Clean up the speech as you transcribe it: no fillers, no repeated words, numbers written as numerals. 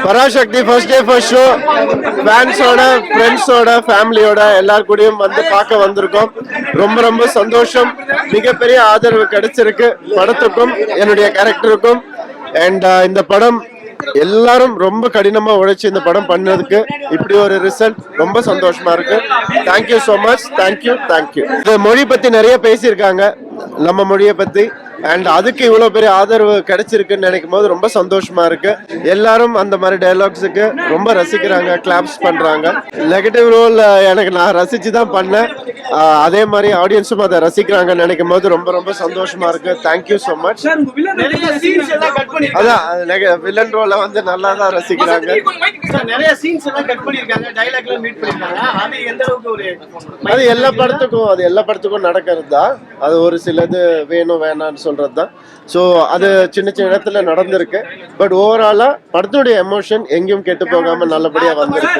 Parasakthi first day first show ஃபேன்ஸோட ஃப்ரெண்ட்ஸோட ஃபேமிலியோட எல்லார் கூடயும் வந்து பார்க்க வந்திருக்கோம். ரொம்ப ரொம்ப சந்தோஷம். மிகப்பெரிய ஆதரவு கிடைச்சிருக்கு படத்துக்கும் என்னுடைய கேரக்டருக்கும். அண்ட் இந்த படம் எல்லாரும் ரொம்ப கடினமா உழைச்சு இந்த படம் பண்ணதுக்கு இப்படி ஒரு ரிசல்ட் ரொம்ப சந்தோஷமா இருக்கு. Thank you so much. தேங்க்யூ. இந்த மொழி பத்தி நிறைய பேசியிருக்காங்க, நம்ம மொழியை பத்தி. அண்ட் அதுக்கு இவ்வளவு பெரிய ஆதரவு கிடைச்சிருக்குன்னு நினைக்கும் போது ரொம்ப சந்தோஷமா இருக்கு. எல்லாரும் அந்த மாதிரி டயலாக்ஸுக்கு ரொம்ப ரசிக்கிறாங்க, கிளாப்ஸ் பண்றாங்க. நெகட்டிவ் ரோல் எனக்கு நான் ரசிச்சு தான் பண்ணேன். அதே மாதிரி ஆடியன்ஸும் அதை ரசிக்கிறாங்கன்னு நினைக்கும் போது ரொம்ப ரொம்ப சந்தோஷமா இருக்கு. Thank you so much. அதான் வில்லன் ரோல வந்து நல்லா தான் ரசிக்கிறாங்க. அது எல்லா படத்துக்கும் நடக்கிறது தான். அது ஒரு சிலது வேணும் வேணான்னு சொல்றது தான். ஸோ அது சின்ன சின்ன இடத்துல நடந்திருக்கு. பட் ஓவராலா படத்துடைய எமோஷன் எங்கேயும் கெட்டு போகாம நல்லபடியா வந்திருக்கு.